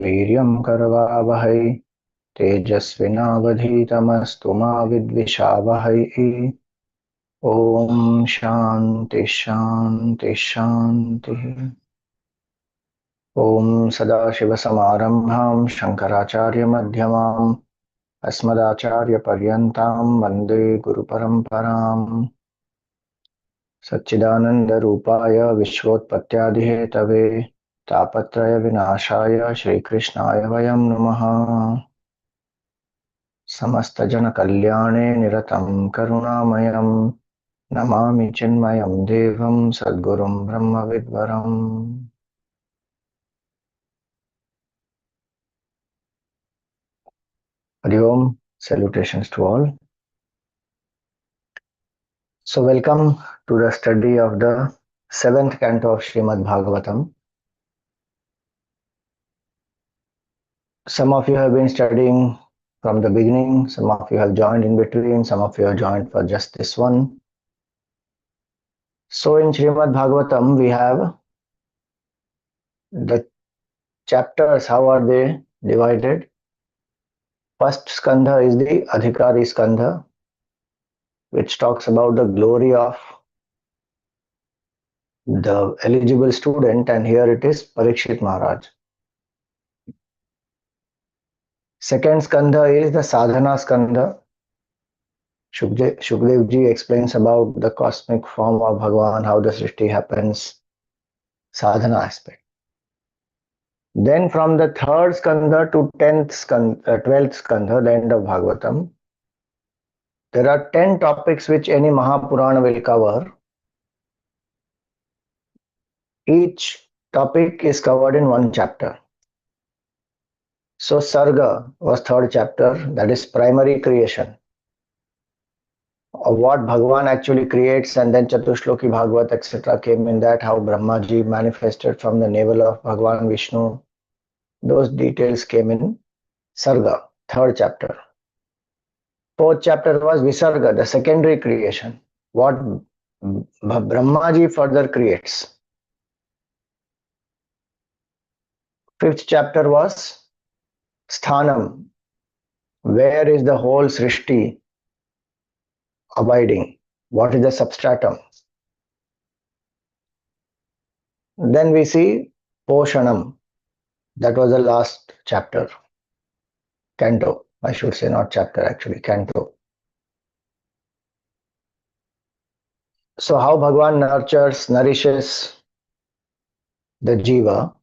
वीर्यं करवावहै तेजस्विनावधीतमस्तु मा विद्विषावहै। ॐ शान्ति शान्ति शान्तिः। ॐ सदाशिवसमारम्भां शङ्कराचार्यमध्यमाम् अस्मदाचार्यपर्यन्तां वन्दे गुरुपरम्पराम्। सच्चिदानन्दरूपाय विश्वोत्पत्त्यादिहेतवे तापत्रयविनाशाय श्रीकृष्णाय वयं नमः। समस्तजनकल्याणे निरतं करुणामयं नमामि चिन्मयं देवं सद्गुरुं ब्रह्मविद्वरम्। Hari Om, salutations to all. So welcome to the study of the 7th canto of Srimad Bhagavatam. Some of you have been studying from the beginning, some of you have joined in between, some of you have joined for just this one. So in Srimad Bhagavatam we have the chapters. How are they divided? First skandha is the Adhikari skandha, which talks about the glory of the eligible student, and here it is Parikshit Maharaj. Second skandha is the Sadhana skandha. Sukadevji explains about the cosmic form of Bhagavan, how the Srishti happens, sadhana aspect. Then from the third skandha to 12th skandha, the end of Bhagavatam, there are 10 topics which any Mahapurana will cover. Each topic is covered in one chapter. So Sarga was third chapter, that is primary creation, of what Bhagavan actually creates, and then Chatushloki Bhagavat etc. came in that, how Brahmaji manifested from the navel of Bhagavan Vishnu. Those details came in Sarga, third chapter. Fourth chapter was Visarga, the secondary creation, what Brahmaji further creates. Fifth chapter was Sthanam, where is the whole Srishti abiding, what is the substratum. Then we see Poshanam, that was the last chapter, Canto, I should say, not chapter actually, Canto. So how Bhagavan nourishes the Jiva,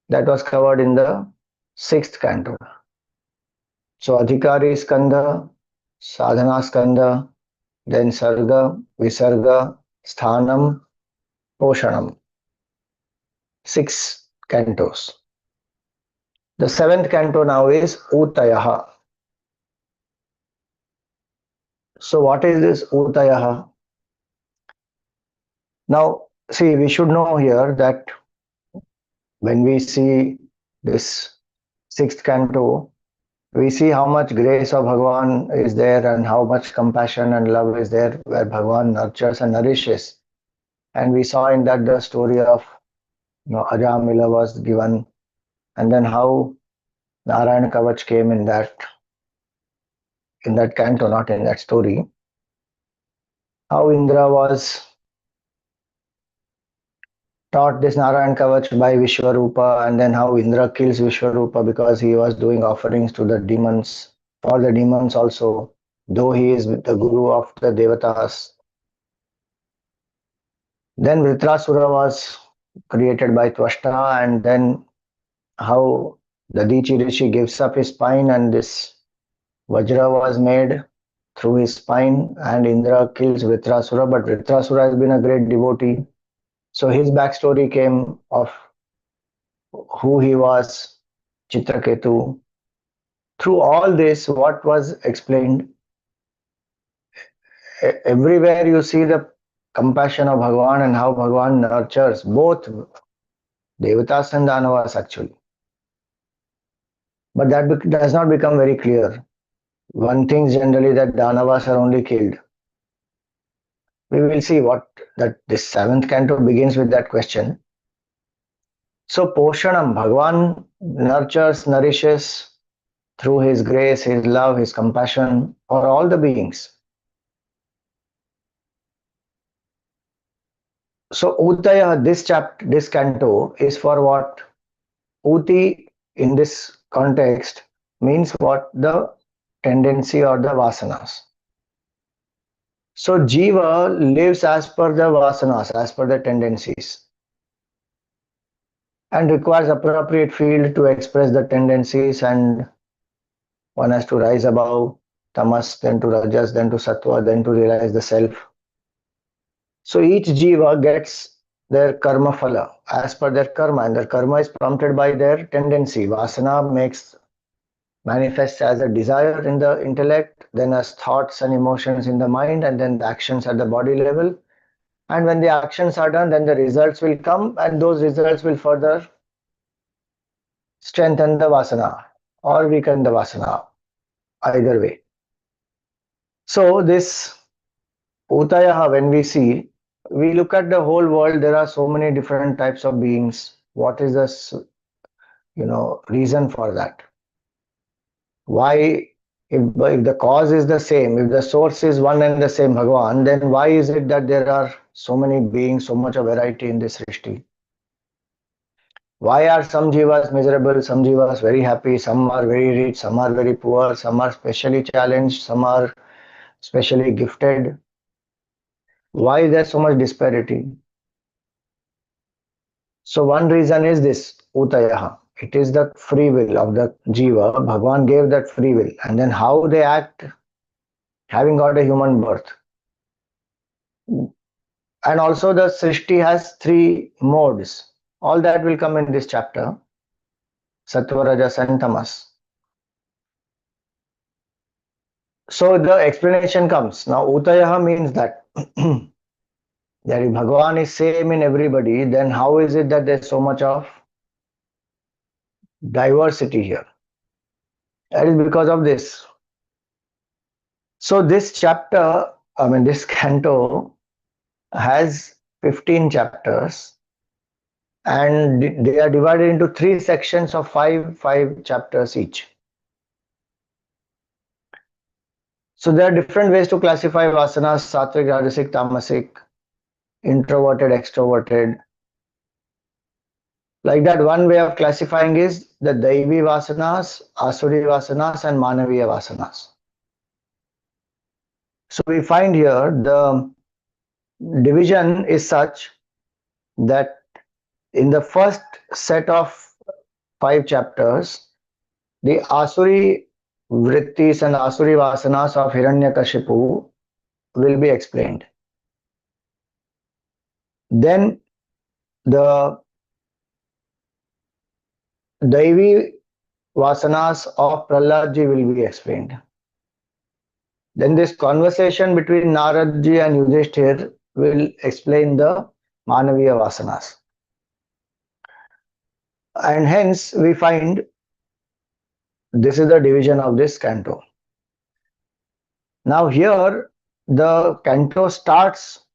that was covered in the 6th canto. So Adhikari skandha, Sadhana skandha, then Sarga, Visarga, Sthanam, Poshanam. 6 cantos. The 7th canto now is Utayaha. So what is this Utayaha? Now see, we should know here that when we see this 6th canto, we see how much grace of Bhagavan is there and how much compassion and love is there, where Bhagavan nurtures and nourishes. And we saw in that the story of Ajamila was given, and then how Narayana Kavach came in that canto, not in that story. How Indra was taught this Narayana Kavach by Vishwarupa, and then how Indra kills Vishwarupa because he was doing offerings to the demons, for the demons also, though he is the guru of the Devatas. Then Vritrasura was created by Twashta, and then how the Dichi Rishi gives up his spine and this Vajra was made through his spine, and Indra kills Vritrasura, but Vritrasura has been a great devotee. So his backstory came of who he was, Chitraketu. Through all this, what was explained, everywhere you see the compassion of Bhagavan and how Bhagavan nurtures both Devatas and Danavas actually. But that does not become very clear. One thinks generally that Danavas are only killed. We will see that this 7th canto begins with that question. So Poshanam, Bhagavan nurtures, nourishes through his grace, his love, his compassion for all the beings. So Utaya, this canto is for what? Uti in this context means what? The tendency or the vasanas. So Jiva lives as per the vasanas, as per the tendencies, and requires appropriate field to express the tendencies, and one has to rise above tamas, then to rajas, then to sattva, then to realize the self. So each jiva gets their karma phala as per their karma, and their karma is prompted by their tendency. Vasana makes manifests as a desire in the intellect, then as thoughts and emotions in the mind, and then the actions at the body level. And when the actions are done, then the results will come, and those results will further strengthen the vasana or weaken the vasana, either way. So this Utayaha, when we see, we look at the whole world, there are so many different types of beings. What is the reason for that? Why, if the cause is the same, if the source is one and the same Bhagavan, then why is it that there are so many beings, so much of variety in this Srishti? Why are some jivas miserable, some jivas very happy, some are very rich, some are very poor, some are specially challenged, some are specially gifted? Why is there so much disparity? So one reason is this, Utayaha. It is the free will of the jiva. Bhagavan gave that free will. And then how they act, having got a human birth. And also the Srishti has three modes. All that will come in this chapter. Sattva, Rajas and Tamas. So the explanation comes. Now Utayaha means that that if Bhagavan is same in everybody, then how is it that there's so much of diversity here? That is because of this. So this chapter, this canto has 15 chapters, and they are divided into three sections of five chapters each. So there are different ways to classify vasanas: sattvic, rajasic, tamasic, introverted, extroverted. Like that, one way of classifying is the Daivi vasanas, Asuri vasanas, and Manaviya vasanas. So we find here the division is such that in the first set of 5 chapters, the Asuri vrittis and Asuri vasanas of Hiranyakashipu will be explained. Then the Daivi vasanas of Prahladji will be explained. Then this conversation between Naradji and Yudhishthira will explain the Manaviya vasanas. And hence we find this is the division of this canto. Now here the canto starts,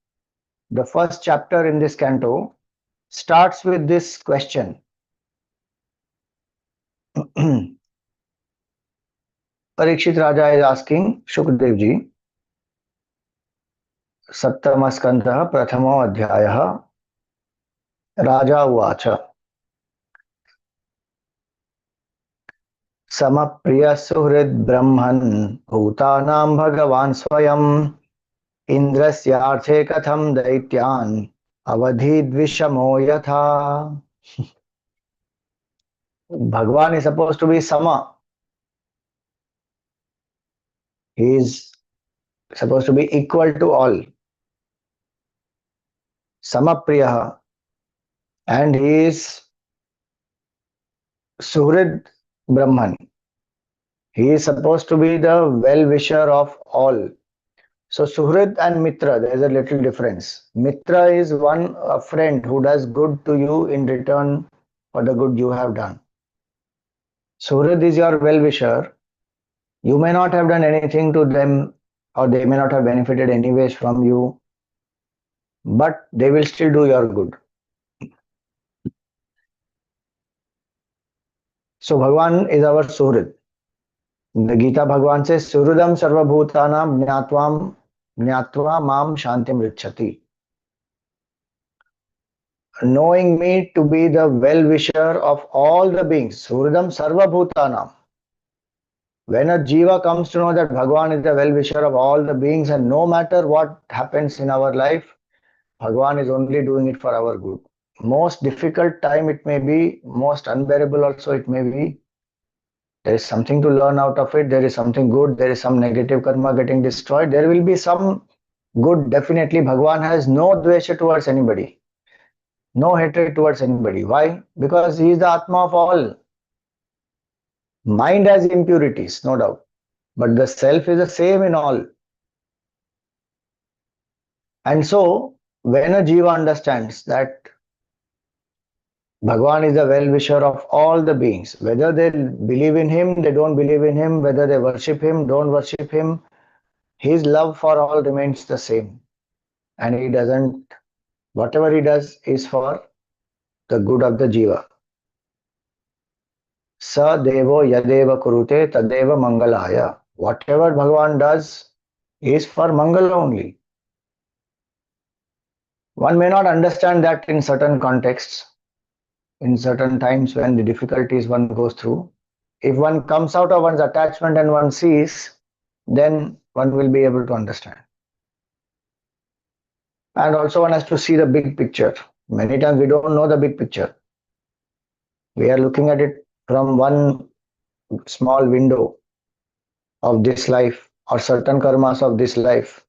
the first chapter in this canto starts with this question. Parikshit Raja is asking Sukadevji, Saptamaskandha Prathamo Adhyayah, Raja Uvacha, Samapriya Suhrid Brahman Bhutanam Bhagavan Swayam Indrasyarthe Katham Daityan Avadhi Dvishamo Yatha. Bhagavan is supposed to be Sama. He is supposed to be equal to all. Samapriya, and he is Suhrid Brahman. He is supposed to be the well-wisher of all. So Suhrid and Mitra, there is a little difference. Mitra is a friend who does good to you in return for the good you have done. Suhrid is your well-wisher. You may not have done anything to them, or they may not have benefited anyways from you, but they will still do your good. So Bhagavan is our Suhrid. In the Gita, Bhagavan says, Suhridam sarvabhutanam jnatva mam shantim richati. Knowing me to be the well-wisher of all the beings, Suhridam sarvabhutanam. When a jiva comes to know that Bhagavan is the well-wisher of all the beings, and no matter what happens in our life, Bhagavan is only doing it for our good. Most difficult time it may be, most unbearable also it may be, there is something to learn out of it, there is something good, there is some negative karma getting destroyed, there will be some good. Definitely Bhagavan has no dvesha towards anybody, no hatred towards anybody. Why? Because he is the Atma of all. Mind has impurities, no doubt, but the self is the same in all. And so when a jiva understands that Bhagavan is the well-wisher of all the beings, whether they believe in him, they don't believe in him, whether they worship him, don't worship him, his love for all remains the same. And he doesn't, whatever he does is for the good of the jiva. Sa devo yadeva kurute tadeva mangalaya. Whatever Bhagavan does is for Mangala only. One may not understand that in certain contexts, in certain times when the difficulties one goes through. If one comes out of one's attachment and one sees, then one will be able to understand. And also one has to see the big picture. Many times we don't know the big picture. We are looking at it from one small window of this life or certain karmas of this life.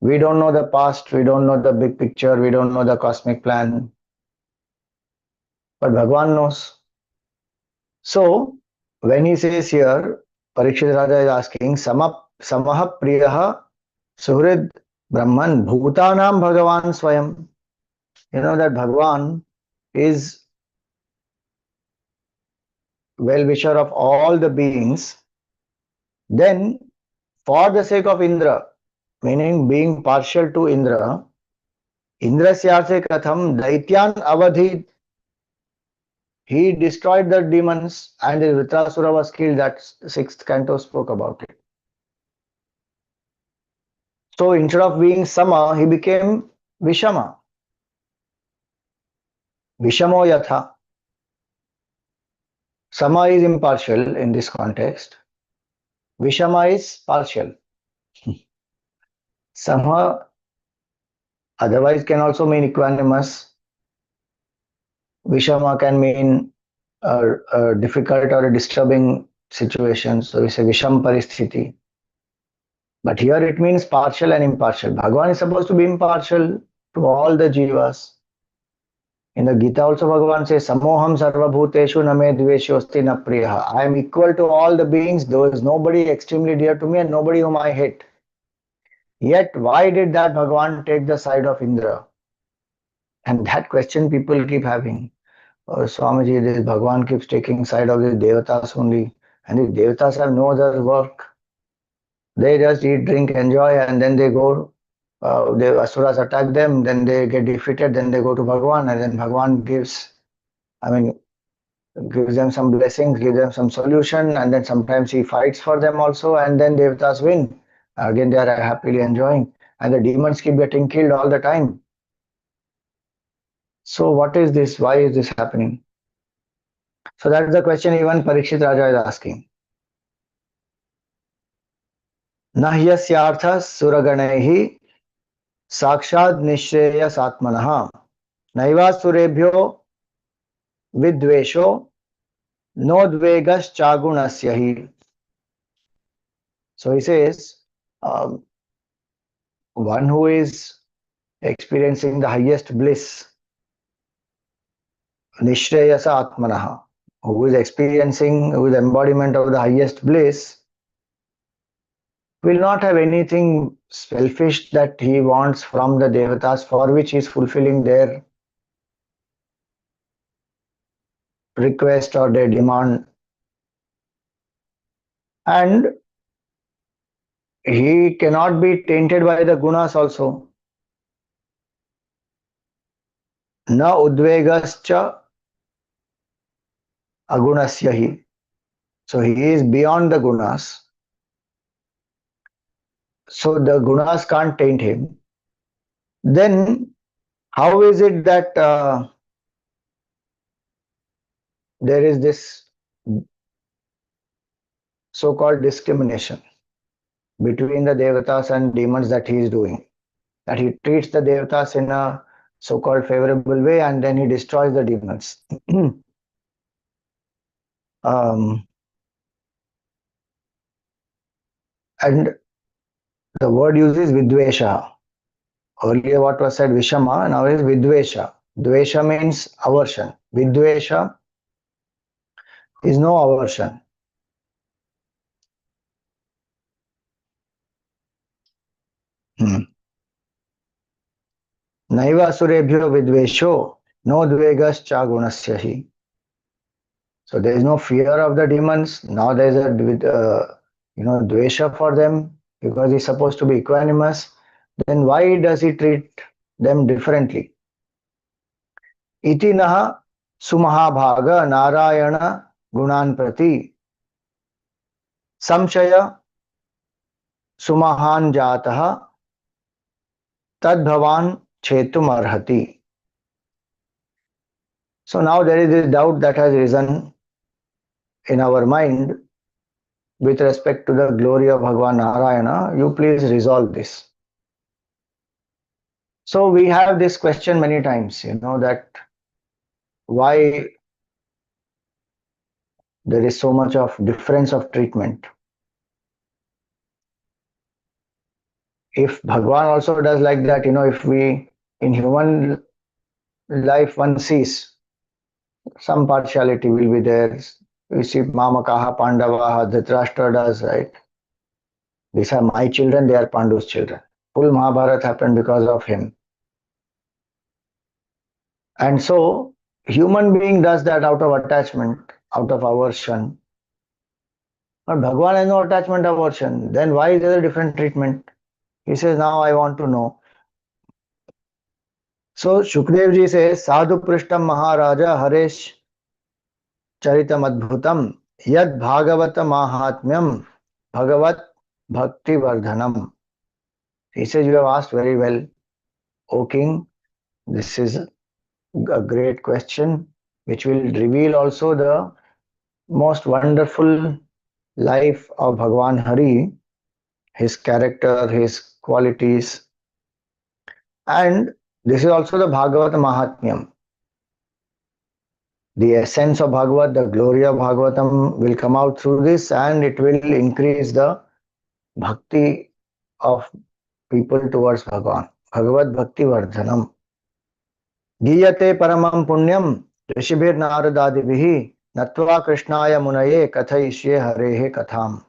We don't know the past, we don't know the big picture, we don't know the cosmic plan. But Bhagavan knows. So, when he says here, Parikshit Raja is asking, Samaha Priyaha Suhrid Brahman Bhutanam Bhagavan Swayam. You know that Bhagavan is well-wisher of all the beings. Then, for the sake of Indra, meaning being partial to Indra, Indrasyarse Katham Daityan Avadhi. He destroyed the demons and the Vritrasura was killed. That sixth canto spoke about it. So instead of being Sama, he became Vishama. Vishamo Yatha. Sama is impartial in this context. Vishama is partial. Sama otherwise can also mean equanimous. Vishama can mean a difficult or a disturbing situation. So we say Visham Paristhiti. But here it means partial and impartial. Bhagavan is supposed to be impartial to all the jivas. In the Gita also Bhagavan says, Samoham sarvabhuteshu name dveshyosti na priyaha. I am equal to all the beings. There is nobody extremely dear to me and nobody whom I hate. Yet why did that Bhagavan take the side of Indra? And that question people keep having. Oh, Swamiji, this Bhagavan keeps taking side of the Devatas only. And the Devatas have no other work. They just eat, drink, enjoy, and then they go, the Asuras attack them, then they get defeated, then they go to Bhagavan, and then Bhagavan gives them some blessings, gives them some solution, and then sometimes he fights for them also, and then Devatas win. Again, they are happily enjoying, and the demons keep getting killed all the time. So what is this? Why is this happening? So that's the question even Parikshit Raja is asking. Nahyasyaartha suraganaihi sakshad nishreyasatmanaha naiva surebhyo vidvesho nodvegas chagunasyahi. So he says, one who is experiencing the highest bliss, nishreyasa atmanaha, who is experiencing, who is embodiment of the highest bliss, will not have anything selfish that he wants from the devatas for which he is fulfilling their request or their demand. And he cannot be tainted by the gunas also. Na udvegascha agunasyahi. So he is beyond the gunas. So the gunas can't taint him. Then how is it that there is this so-called discrimination between the devatas and demons that he is doing? That he treats the devatas in a so-called favorable way and then he destroys the demons. um, and the word used is vidvesha. Earlier what was said vishama, now is vidvesha. Dvesha means aversion. Vidvesha is no aversion. Naiva asurebhyo vidvesho no dvegas chagunasya hi. So there is no fear of the demons. Now there is a dvesha for them because he is supposed to be equanimous. Then why does he treat them differently? Iti naha sumahabhaga narayana gunan prati samshaya sumahan jataha tadbhavan chetum arhati. So now there is this doubt that has risen in our mind with respect to the glory of Bhagavan Narayana. You please resolve this. So we have this question many times, that why there is so much of difference of treatment. If Bhagavan also does like that, if we in human life one sees some partiality will be there. We see Mamakaha, Pandavaha, Dhritarashtra does, right? These are my children, they are Pandu's children. Full Mahabharata happened because of him. And so, human being does that out of attachment, out of aversion. But Bhagavan has no attachment, aversion. Then why is there a different treatment? He says, now I want to know. So, Shukadevji says, Sadhu Prishtam Maharaja Haresh Charitam Adbhutam Yad Bhagavata Mahatmyam Bhagavat Bhakti Vardhanam. He says, you have asked very well, O King. This is a great question which will reveal also the most wonderful life of Bhagavan Hari, his character, his qualities. And this is also the Bhagavata Mahatmyam. The essence of Bhagavat, the glory of Bhagavatam will come out through this and it will increase the bhakti of people towards Bhagavan. Bhagavat Bhakti Vardhanam. गीयते परमं पुण्यम ऋषिभिर्नारदादिभिः नत्वा कृष्णाय मुनये कथयिष्ये हरेः कथाम.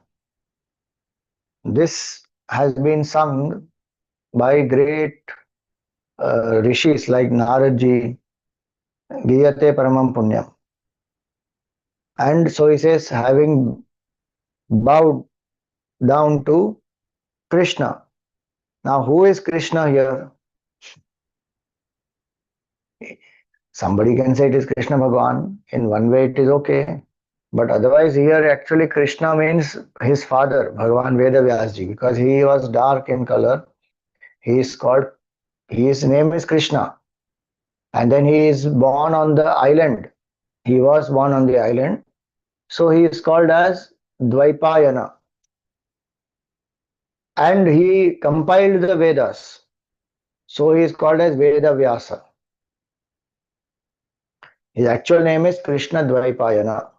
This has been sung by great rishis like Naradji, Giyate Paramam Punyam. And so he says, having bowed down to Krishna. Now, who is Krishna here? Somebody can say it is Krishna Bhagavan. In one way, it is okay. But otherwise, here actually Krishna means his father, Bhagavan Vedavyasji, because he was dark in color. His name is Krishna. And then he is born on the island. He was born on the island. So he is called as Dvaipayana. And he compiled the Vedas. So he is called as Vedavyasa. His actual name is Krishna Dvaipayana.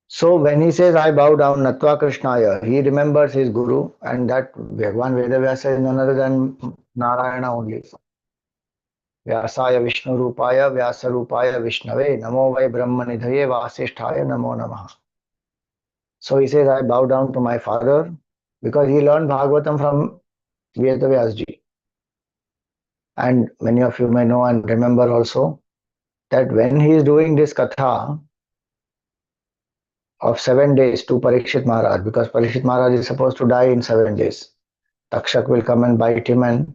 So when he says, I bow down Natva Krishnaya, he remembers his guru, and that Bhagavan Vedavyasa is none other than Narayana only. Vyasaya Vishnu Rupaya Vyasa Rupaya Vishnave Namo Vai Brahma Nidhaye Vasisthaya Namo Namaha. So he says, I bow down to my father because he learned Bhagavatam from Vedavyasji. And many of you may know and remember also that when he is doing this katha of 7 days to Parikshit Maharaj, because Parikshit Maharaj is supposed to die in 7 days. Takshak will come and bite him and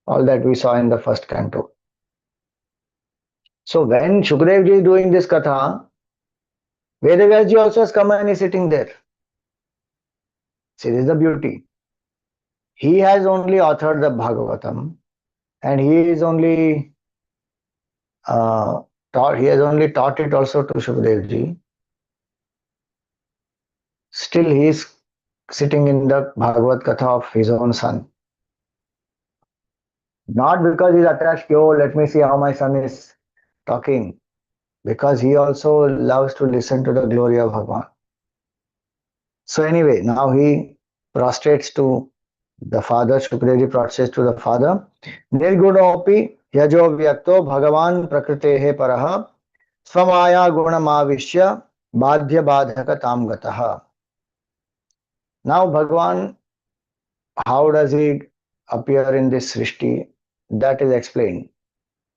all that we saw in the first canto. So when Shukadevji is doing this katha, Vedavyasji also has come and is sitting there. See, this is the beauty. He has only authored the Bhagavatam, and uh, he has only taught it also to Shukadevji. Still, he is sitting in the Bhagavad Katha of his own son. Not because he's attached, oh, let me see how my son is talking, because he also loves to listen to the glory of Bhagavan. So anyway, now he prostrates to the father, Shukadevji prostrates to the father. Nirgunopi yajo vyakto Bhagavan prakritehe paraha swamaya gunamavishya badhya badhaka tam gataha. Now Bhagavan, how does he appear in this Srishti? That is explained.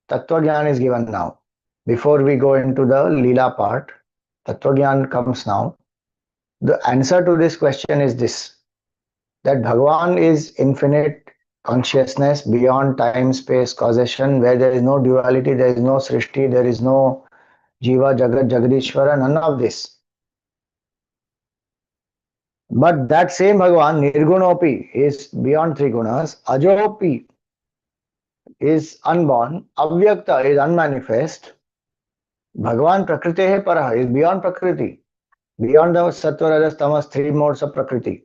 Tattva Gyan is given now. Before we go into the Leela part, Tattva Gyan comes now. The answer to this question is this, that Bhagavan is infinite consciousness beyond time, space, causation, where there is no duality, there is no Srishti, there is no Jiva, Jagat, Jagadishwara, none of this. But that same Bhagavan, Nirgunopi, is beyond three gunas, Ajopi is unborn, Avyakta is unmanifest, Bhagavan Prakritehe Paraha is beyond Prakriti, beyond the Sattva, Rajas, Tamas, three modes of Prakriti.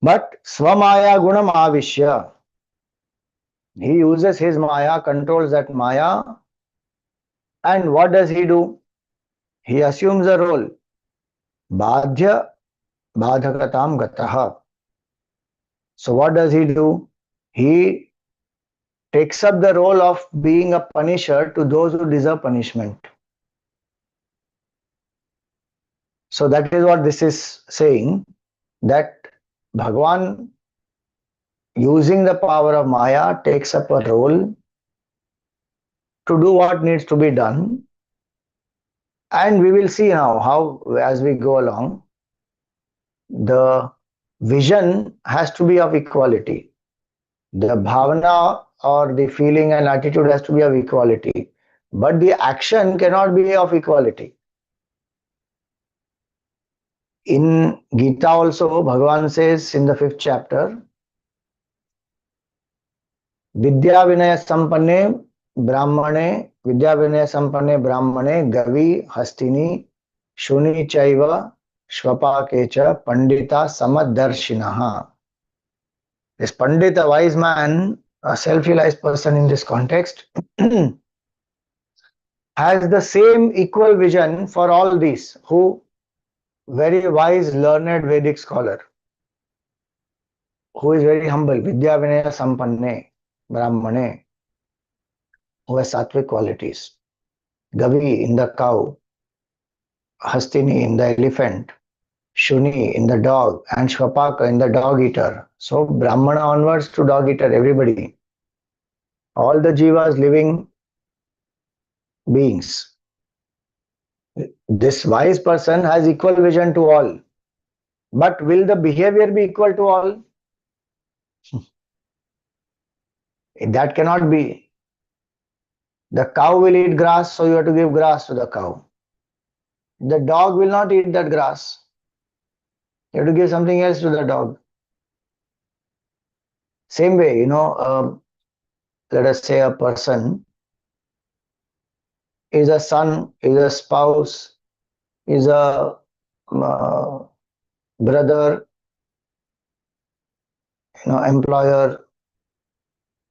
But Swamaya Gunam Avishya, he uses his Maya, controls that Maya, and what does he do? He assumes a role. Badhya Badhakatam Gataha. So what does he do? He takes up the role of being a punisher to those who deserve punishment. So that is what this is saying, that Bhagavan, using the power of Maya, takes up a role to do what needs to be done. And we will see now how, as we go along, the vision has to be of equality. The bhavana or the feeling and attitude has to be of equality. But the action cannot be of equality. In Gita also, Bhagavan says in the 5th chapter, Vidya Vinaya Sampanne Brahmane, Vidya Vinaya Sampanne Brahmane, Gavi, Hastini, Shuni Chaiva, Shvapakecha, Pandita, Samaddarshinaha. This Pandit, a wise man, a self-realized person in this context, has the same equal vision for all these, who very wise, learned Vedic scholar, who is very humble, Vidya Vinaya Sampanne, Brahmane, who has sattvic qualities. Gavi in the cow, Hastini in the elephant, Shuni in the dog, and Shvapaka in the dog eater. So Brahmana onwards to dog eater, everybody. All the jivas, living beings. This wise person has equal vision to all. But will the behavior be equal to all? That cannot be. The cow will eat grass, so you have to give grass to the cow. The dog will not eat that grass. You have to give something else to the dog. Same way, let us say a person is a son, is a spouse, is a uh, brother, employer,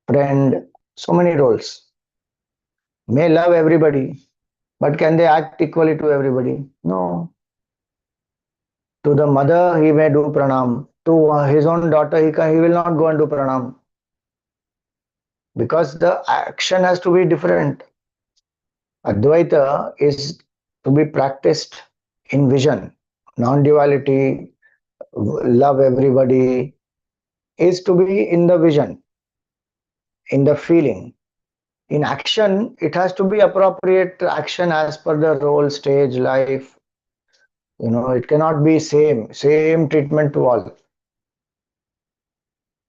friend, so many roles. May love everybody, but can they act equally to everybody? No. To the mother, he may do pranam. To his own daughter, he will not go and do pranam. Because the action has to be different. Advaita is to be practiced in vision. Non-duality, love everybody, is to be in the vision, in the feeling. In action, it has to be appropriate action as per the role, stage, life. It cannot be same treatment to all.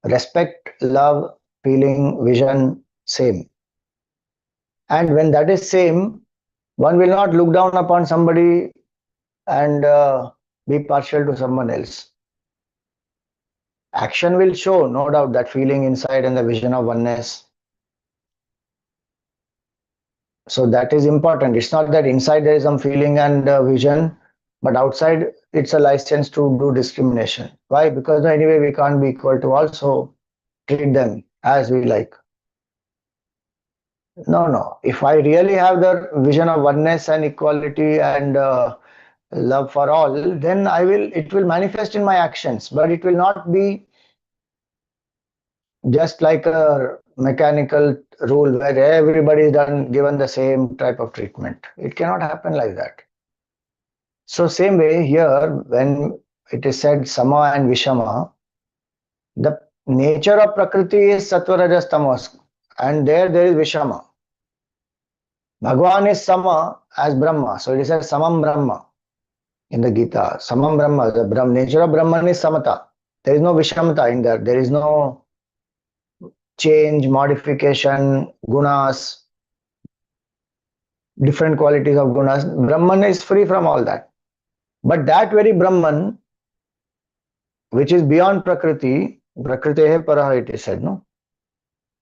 Respect, love, feeling, vision, same. And when that is same, one will not look down upon somebody and be partial to someone else. Action will show, no doubt, that feeling inside and the vision of oneness. So that is important. It's not that inside there is some feeling and vision, but outside it's a license to do discrimination. Why? Because anyway we can't be equal to all, so treat them as we like. No, no. If I really have the vision of oneness and equality and love for all, then it will manifest in my actions, but it will not be just like a mechanical rule where everybody is given the same type of treatment. It cannot happen like that. So same way here, when it is said sama and vishama, the nature of prakriti is sattva rajas tamas, and there is vishama. Bhagavan is sama as Brahma, so it is said samam Brahma in the Gita. Samam Brahma, the nature of Brahman is samata. There is no vishamata in there. There is no change, modification, gunas, different qualities of gunas. Brahman is free from all that. But that very Brahman, which is beyond Prakriti, Prakritehe Paraha it is said, no?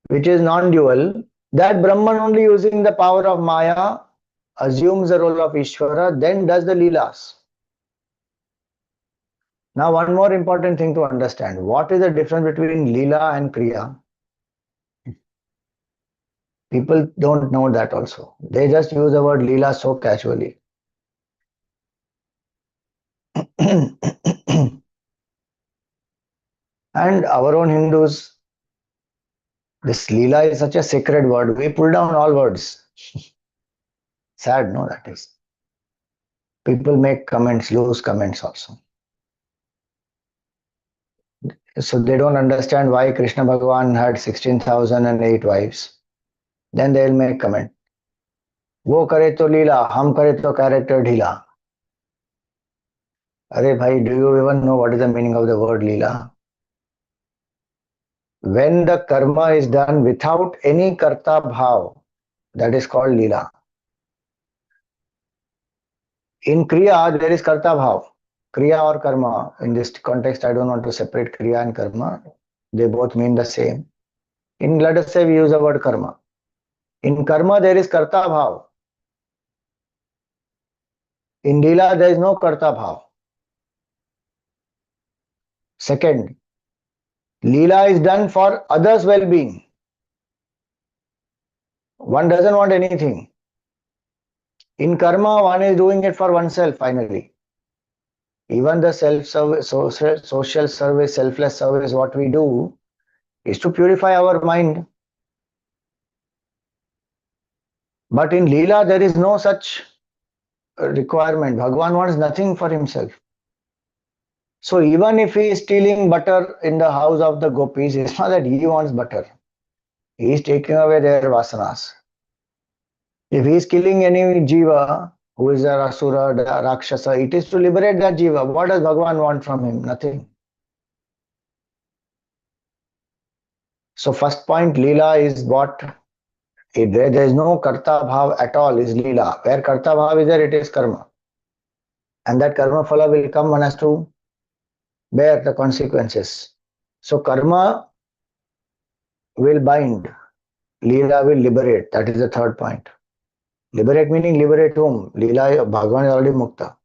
Which is non-dual, that Brahman only using the power of Maya assumes the role of Ishvara, then does the Leelas. Now one more important thing to understand. What is the difference between Leela and Kriya? People don't know that also. They just use the word Leela so casually. And our own Hindus, this Leela is such a sacred word. We pull down all words. Sad, no, that is. People make comments, loose comments also. So they don't understand why Krishna Bhagavan had 16,008 wives. Then they will make comment. वो करे तो लीला, हम करे तो character ढीला. अरे भाई, do you even know what is the meaning of the word Leela? When the karma is done without any karta bhav, that is called Leela. In Kriya, there is karta bhav. Kriya or karma. In this context, I don't want to separate Kriya and karma. They both mean the same. In, let us say, we use the word karma. In karma, there is karta bhav. In Leela, there is no karta bhav. Second, Leela is done for others' well-being. One doesn't want anything. In karma, one is doing it for oneself finally. Even the self-service, social service, selfless service, what we do is to purify our mind. But in Leela, there is no such requirement. Bhagavan wants nothing for himself. So even if he is stealing butter in the house of the gopis, it's not that he wants butter. He is taking away their vasanas. If he is killing any jiva who is a asura, a rakshasa, it is to liberate that jiva. What does Bhagavan want from him? Nothing. So first point, Leela is what? Where there is no karta bhav at all is Leela. Where karta bhav is there, it is karma. And that karma phala will come, one has to bear the consequences. So karma will bind, Leela will liberate. That is the third point. Liberate meaning liberate whom? Leela, Bhagavan is already mukta.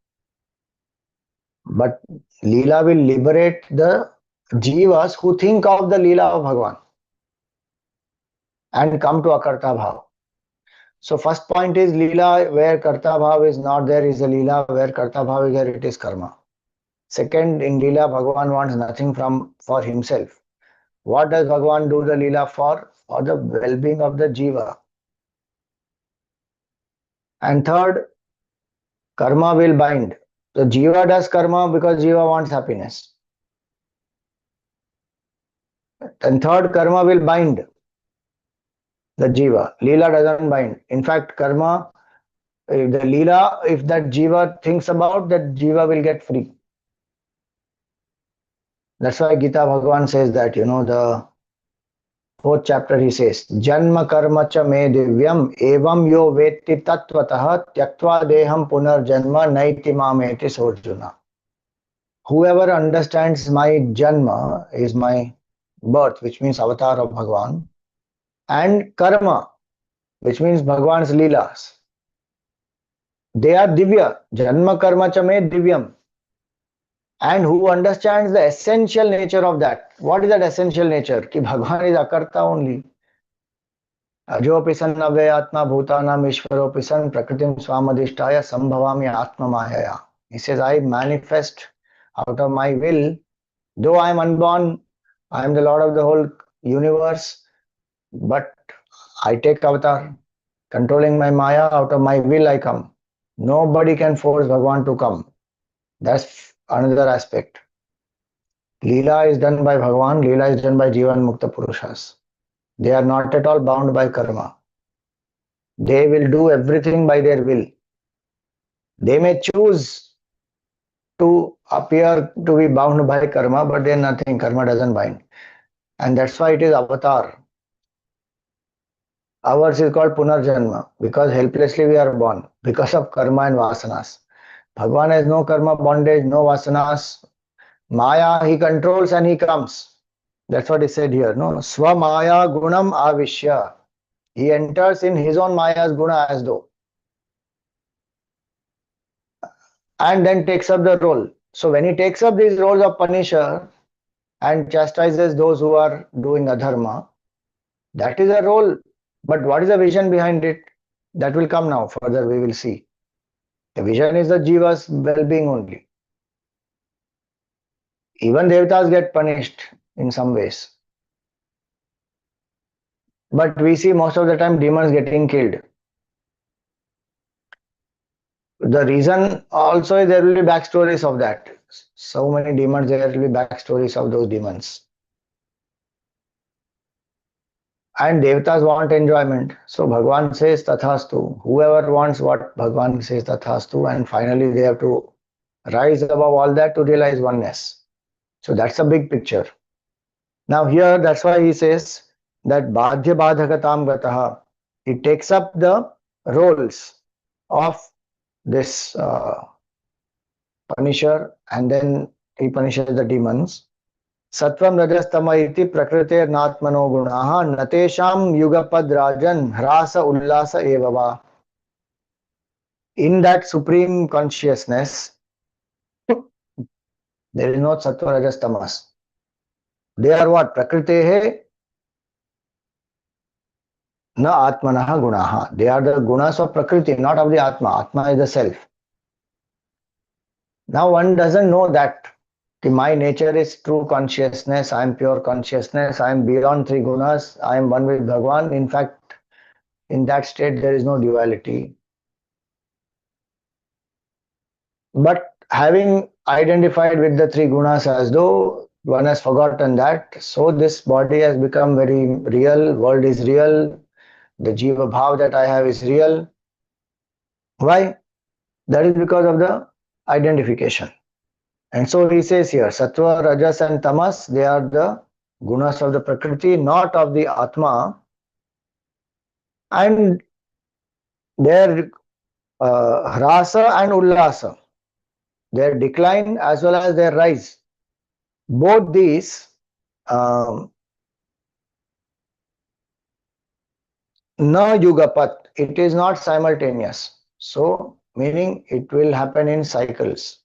But Leela will liberate the jivas who think of the Leela of Bhagavan and come to akarta bhav. So first point is Leela, where karta bhav is not there is a Leela, where karta bhav is there it is karma. Second, in Leela, Bhagavan wants nothing for himself. What does Bhagavan do the Leela for? For the well-being of the jiva. And third, karma will bind. So jiva does karma because jiva wants happiness. And third, karma will bind the jiva. Leela doesn't bind. In fact, karma, the Leela, if that jiva thinks about, that jiva will get free. That's why Gita Bhagavan says that, the Fourth chapter he says, Janma karma cha me divyam evam yo vetti tatvatah tyaktva deham punar janma naiti mameti sorjuna. Whoever understands my janma is my birth, which means avatar of Bhagavan, and karma, which means Bhagavan's leelas. They are divya. Janma karma cha me divyam. And who understands the essential nature of that? What is that essential nature? Ki Bhagavan is akarta only. Ajopi san avyatma bhutanam ishvaropi san prakritim swamadhishtaya sambhavami atma mayaya. He says, I manifest out of my will. Though I am unborn, I am the Lord of the whole universe, but I take avatar. Controlling my maya, out of my will I come. Nobody can force Bhagavan to come. That's another aspect. Leela is done by Bhagavan, Leela is done by Jivan Mukta Purushas. They are not at all bound by karma. They will do everything by their will. They may choose to appear to be bound by karma, but they are nothing. Karma doesn't bind. And that's why it is avatar. Ours is called Punarjanma, because helplessly we are born, because of karma and vasanas. Bhagavan has no karma bondage, no vasanas. Maya, he controls and he comes. That's what he said here. No, Swamaya Gunam Avishya. He enters in his own Maya's Guna as though. And then takes up the role. So when he takes up these roles of punisher and chastises those who are doing adharma, that is a role. But what is the vision behind it? That will come now. Further we will see. The vision is the jiva's well-being only. Even devatas get punished in some ways. But we see most of the time demons getting killed. The reason also is there will be backstories of that. So many demons, there will be backstories of those demons. And devatas want enjoyment. So Bhagavan says tathastu. Whoever wants what Bhagavan says tathastu, and finally they have to rise above all that to realize oneness. So that's a big picture. Now here, that's why he says that badhya badhakatam gataha. He takes up the roles of this punisher, and then he punishes the demons. Sattvam rajastama iti prakritir natmano gunaha natesham yugapad rajan hrasa ullasa evava. In that supreme consciousness, there is no sattva rajas tamas. They are what? Prakritehe na atmanaha gunaha. They are the gunas of Prakriti, not of the Atma. Atma is the self. Now one doesn't know that my nature is true consciousness, I am pure consciousness, I am beyond three gunas, I am one with Bhagavan. In fact, in that state there is no duality. But having identified with the three gunas as though one has forgotten that, so this body has become very real, world is real, the jiva bhav that I have is real. Why? That is because of the identification. And so he says here, Sattva, Rajas and Tamas, they are the gunas of the Prakriti, not of the Atma. And their Hrasa and Ullasa, their decline as well as their rise, both these na yugapat, it is not simultaneous. So, meaning it will happen in cycles.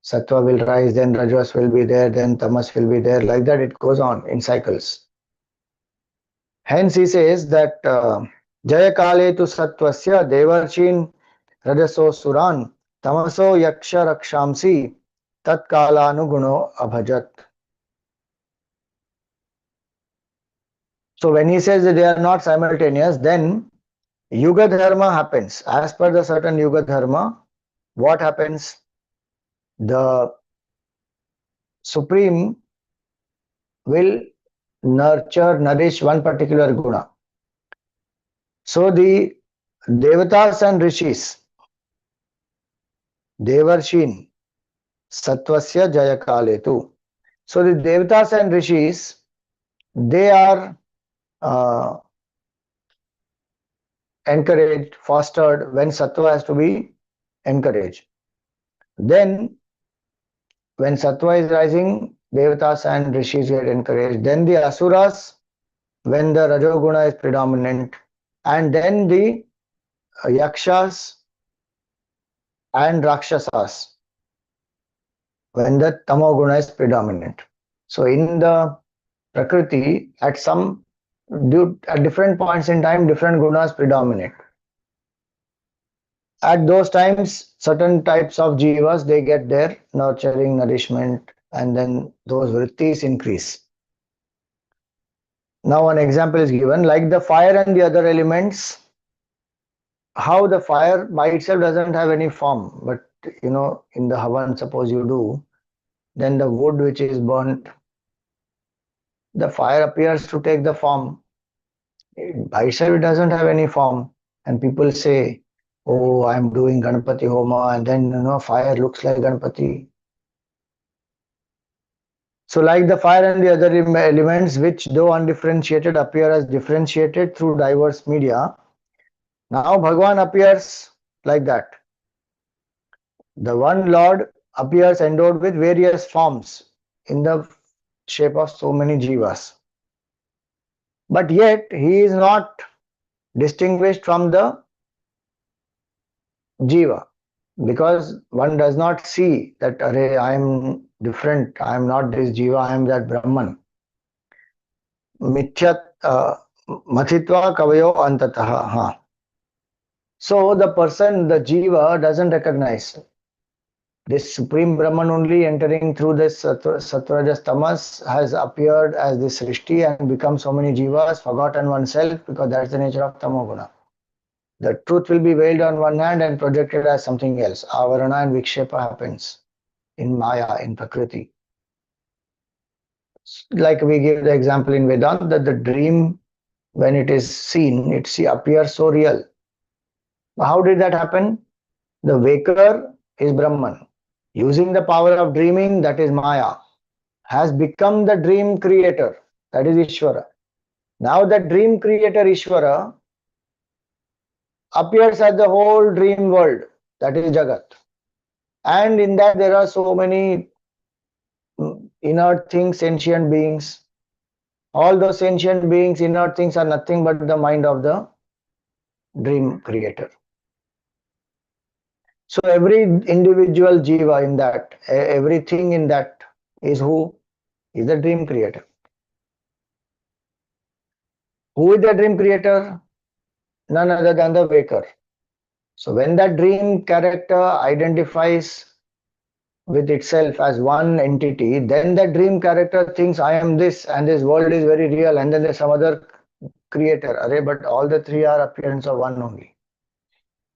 Sattva will rise, then Rajas will be there, then Tamas will be there. Like that it goes on in cycles. Hence he says that Jaya Kale tu Sattvasya Devarshin Rajaso Suran Tamaso Yaksha Rakshamsi Tat Kalanuguno Abhajat. So when he says that they are not simultaneous, then Yuga Dharma happens. As per the certain Yuga Dharma, what happens? The Supreme will nourish one particular guna. So the Devatas and Rishis, Devarshin, Sattvasya Jaya Kaletu. So the Devatas and Rishis, they are uh, encouraged, fostered when sattva has to be encouraged. Then, when sattva is rising, devatas and rishis get encouraged. Then the asuras, when the rajoguna is predominant, and then the yakshas and rakshasas, when the tamoguna is predominant. So, in the Prakriti, at different points in time, different gunas predominate. At those times, certain types of jivas they get their nurturing, nourishment, and then those vrittis increase. Now, an example is given like the fire and the other elements. How the fire by itself doesn't have any form, but in the Havan, suppose you do, then the wood which is burnt, the fire appears to take the form. By itself, it doesn't have any form. And people say, "Oh, I'm doing Ganpati Homa," and then fire looks like Ganpati. So, like the fire and the other elements, which though undifferentiated appear as differentiated through diverse media, now Bhagavan appears like that. The one Lord appears endowed with various forms in the shape of so many jivas. But yet, he is not distinguished from the jiva, because one does not see that I am different, I am not this jiva, I am that Brahman. Mithyat mathitva kavayo antataha. So the person, the jiva, doesn't recognize this supreme Brahman only entering through this sattvajas tamas has appeared as this srishti and become so many jivas, forgotten oneself, because that's the nature of tamoguna. The truth will be veiled on one hand and projected as something else. Avarana and vikshepa happens in Maya, in Prakriti. Like we give the example in Vedanta that the dream, when it is seen, it appears so real. How did that happen? The waker is Brahman. Using the power of dreaming, that is Maya, has become the dream creator, that is Ishvara. Now the dream creator Ishvara appears as the whole dream world, that is Jagat. And in that there are so many inert things, sentient beings. All those sentient beings, inert things are nothing but the mind of the dream creator. So every individual jiva in that, everything in that is who? Is the dream creator. Who is the dream creator? None other than the waker. So when that dream character identifies with itself as one entity, then the dream character thinks I am this and this world is very real, and then there's some other creator. But all the three are appearance of one only.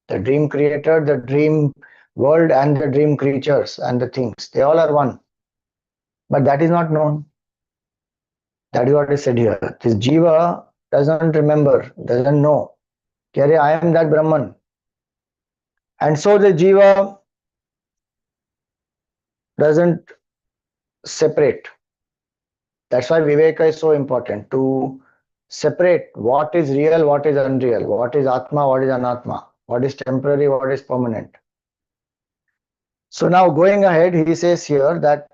The dream creator, the dream world, and the dream creatures and the things, they all are one. But that is not known. That is what is said here. This jiva doesn't remember, doesn't know. I am that Brahman. And so the jiva doesn't separate. That's why Viveka is so important, to separate what is real, what is unreal, what is Atma, what is Anatma, what is temporary, what is permanent. So now going ahead, he says here that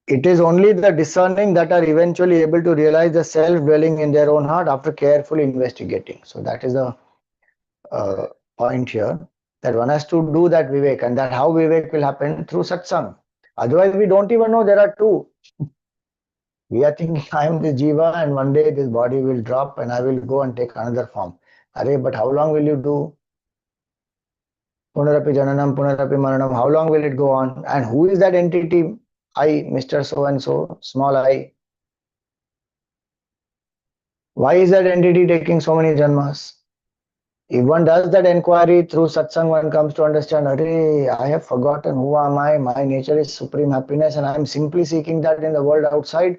it is only the discerning that are eventually able to realize the self dwelling in their own heart after carefully investigating. So that is the point here, that one has to do that Vivek, and that how Vivek will happen through satsang. Otherwise, we don't even know there are two. We are thinking I am the jiva and one day this body will drop and I will go and take another form. But how long will you do? Punarapi jananam, punarapi maranam. How long will it go on? And who is that entity? I, Mr. So and so, small I. Why is that entity taking so many janmas? If one does that inquiry through satsang, one comes to understand, I have forgotten who am I. My nature is supreme happiness and I am simply seeking that in the world outside.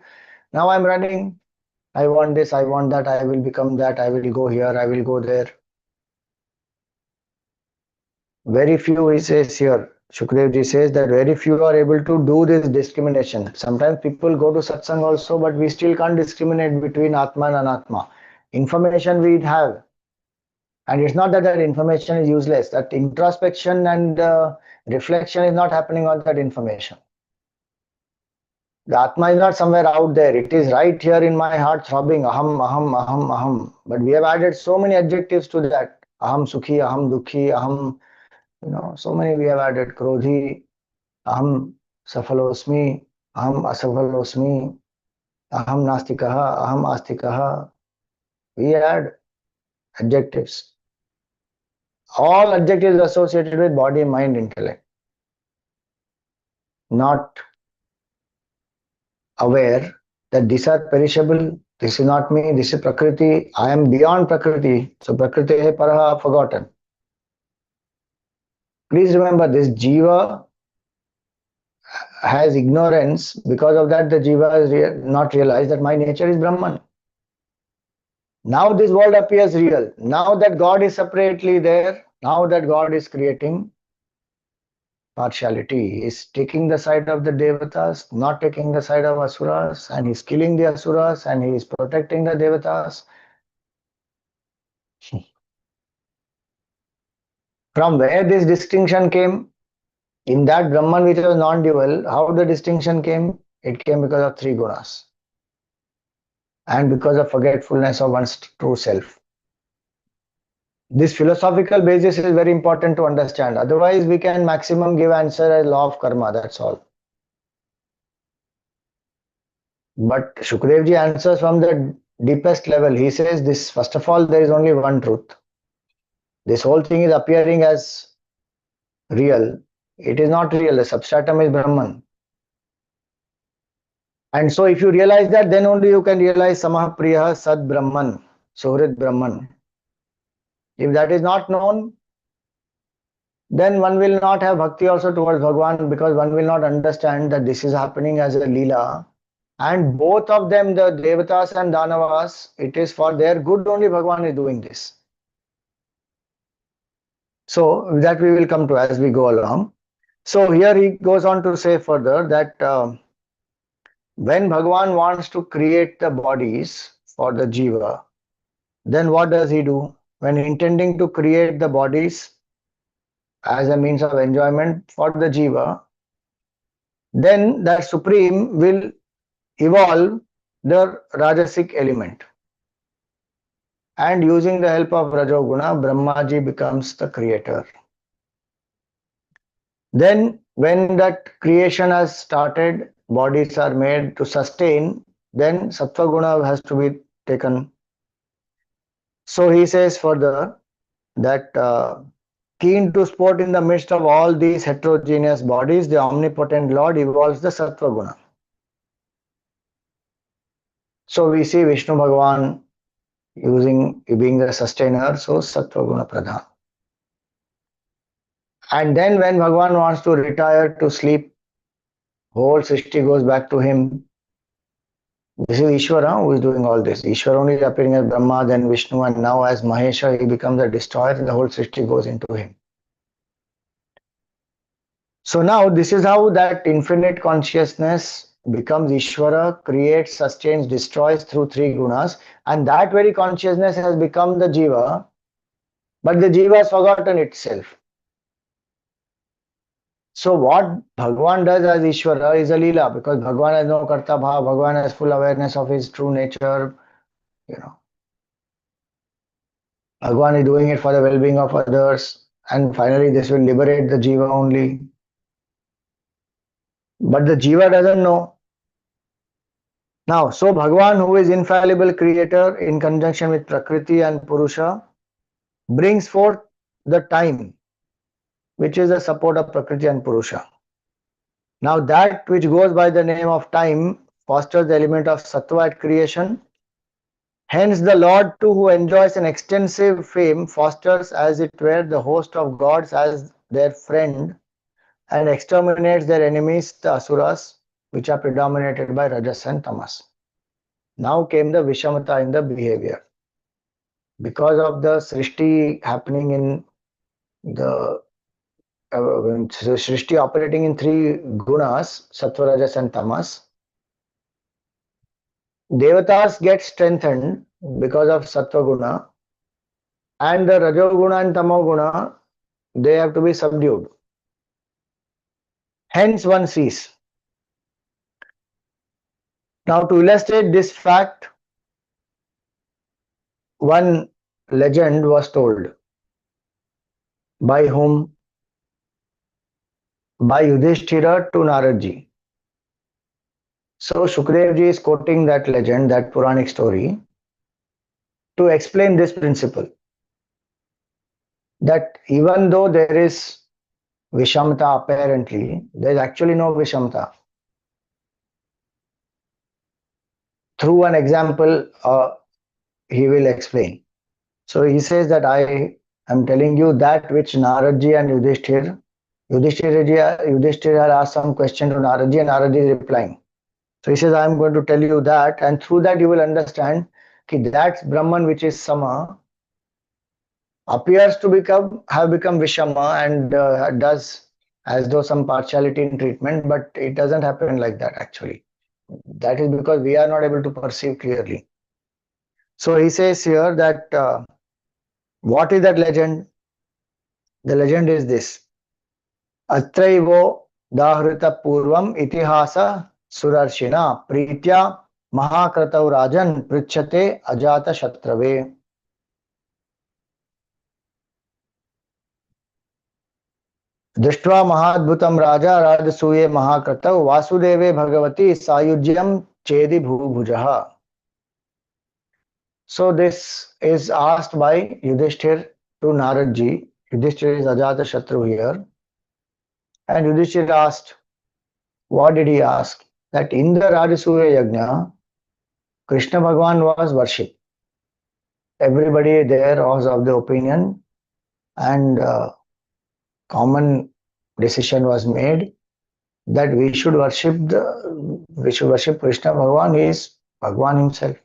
Now I am running. I want this, I want that, I will become that, I will go here, I will go there. Very few, he says here, Shukadevji says that very few are able to do this discrimination. Sometimes people go to satsang also, but we still can't discriminate between Atma and Anatma. Information we have, and it's not that that information is useless. That introspection and reflection is not happening on that information. The Atma is not somewhere out there. It is right here in my heart throbbing. Aham, aham, aham, aham. But we have added so many adjectives to that. Aham sukhi, aham dukhi, aham, so many we have added. Krodhi, aham safalosmi, aham asafalosmi, aham nastikaha, aham astikaha. We add adjectives. All adjectives associated with body, mind, intellect. Not aware that these are perishable. This is not me, this is Prakriti. I am beyond Prakriti. So Prakriti hai paraha, forgotten. Please remember this Jiva has ignorance. Because of that, the Jiva has not realized that my nature is Brahman. Now this world appears real. Now that God is separately there, now that God is creating partiality, he is taking the side of the Devatas, not taking the side of Asuras, and he is killing the Asuras and he is protecting the Devatas. From where this distinction came? In that Brahman which was non-dual, how the distinction came? It came because of three gunas and because of forgetfulness of one's true self. This philosophical basis is very important to understand. Otherwise, we can maximum give answer as law of karma, that's all. But Shukadevji answers from the deepest level. He says this, first of all, there is only one truth. This whole thing is appearing as real. It is not real. The substratum is Brahman. And so if you realize that, then only you can realize Samah Priya Sad Brahman, Suhrit Brahman. If that is not known, then one will not have bhakti also towards Bhagavan, because one will not understand that this is happening as a Leela. And both of them, the Devatas and Danavas, it is for their good only Bhagavan is doing this. So that we will come to as we go along. So here he goes on to say further that when Bhagavan wants to create the bodies for the Jiva, then what does he do? When intending to create the bodies as a means of enjoyment for the Jiva, then the Supreme will evolve the Rajasic element. And using the help of Rajoguna, Brahmaji becomes the creator. Then when that creation has started, bodies are made to sustain, then Sattva Guna has to be taken. So he says further that keen to sport in the midst of all these heterogeneous bodies, the omnipotent Lord evolves the Sattva Guna. So we see Vishnu Bhagavan being the sustainer, so Sattva Guna Pradhan. And then when Bhagavan wants to retire to sleep, whole Srishti goes back to him. This is Ishvara who is doing all this. Ishvara only is appearing as Brahma, then Vishnu, and now as Mahesha he becomes a destroyer and the whole Srishti goes into him. So now this is how that infinite consciousness becomes Ishvara, creates, sustains, destroys through three gunas, and that very consciousness has become the Jiva, but the Jiva has forgotten itself. So what Bhagavan does as Ishvara is a Leela, because Bhagavan has no Karta Bhav, Bhagavan has full awareness of his true nature, Bhagavan is doing it for the well-being of others, and finally this will liberate the Jiva only. But the Jiva doesn't know. Now, so Bhagavan, who is infallible creator in conjunction with Prakriti and Purusha, brings forth the time, which is the support of Prakriti and Purusha. Now that which goes by the name of time fosters the element of Sattva at creation. Hence the Lord too, who enjoys an extensive fame, fosters as it were the host of gods as their friend and exterminates their enemies, the Asuras, which are predominated by Rajas and Tamas. Now came the Vishamata in the behavior. Because of the Srishti happening in the Srishti operating in three gunas, Sattva, Rajas and Tamas. Devatas get strengthened because of Sattva guna, and the Rajoguna and Tamoguna, they have to be subdued. Hence one sees. Now to illustrate this fact, one legend was told. By whom? By Yudhishthira to Naradji. So Sukadevji is quoting that legend, that Puranic story, to explain this principle. That even though there is Vishamta apparently, there is actually no Vishamta. Through an example, he will explain. So he says that I am telling you that which Naradji and Yudhishthira had asked some question to Naradji and Naradji is replying. So he says, I am going to tell you that, and through that you will understand that Brahman which is Sama appears to have become Vishama and does as though some partiality in treatment, but it doesn't happen like that actually. That is because we are not able to perceive clearly. So he says here that what is that legend? The legend is this. Atraivo dahrita purvam itihasa surarshina pritya mahakratau rajan pritchate ajata shatrave. दृष्ट्वा महाद्भुतं राजा राजसूये महाकृतौ वासुदेवे भगवती सायुज्यम चेदि भूभुजः. So this is asked by Yudhishthir to Naradji. Yudhishthir is Ajata Shatru here. And Yudhishthir asked, what did he ask? That in the Rajasuya Yajna, Krishna Bhagavan was worshipped. Everybody there was of the opinion, and common decision was made that we should worship Krishna Bhagavan. He is Bhagavan himself.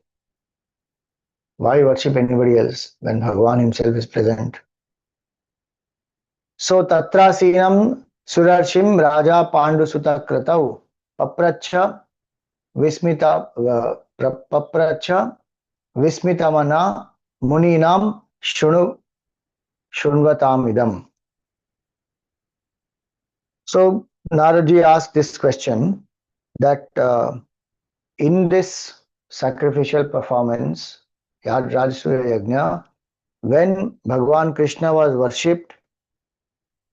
Why worship anybody else when Bhagavan himself is present? So tatrasinam surarshim raja pandu suta kratau papracha vismitamana muninam shunvatam idam. So Naradji asked this question that in this sacrificial performance, Rajasuya Yajna, when Bhagavan Krishna was worshipped,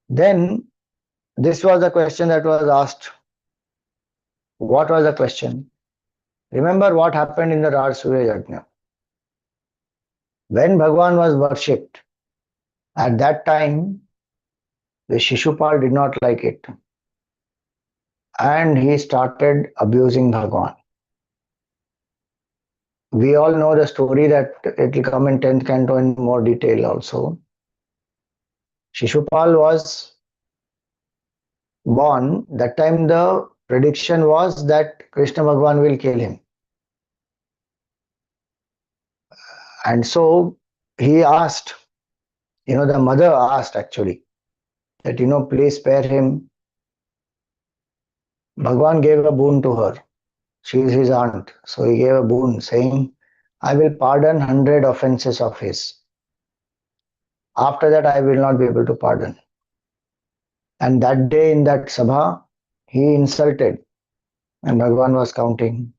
then this was the question that was asked. What was the question? Remember what happened in the Rajasuya Yajna. When Bhagavan was worshipped, at that time, the Shishupal did not like it. And he started abusing Bhagavan. We all know the story that it will come in 10th Canto in more detail also. Shishupal was born. That time the prediction was that Krishna Bhagavan will kill him. And so he asked, the mother asked actually, that please spare him. Bhagavan gave a boon to her. She is his aunt. So he gave a boon saying, I will pardon 100 offenses of his. After that, I will not be able to pardon. And that day in that sabha, he insulted. And Bhagavan was counting.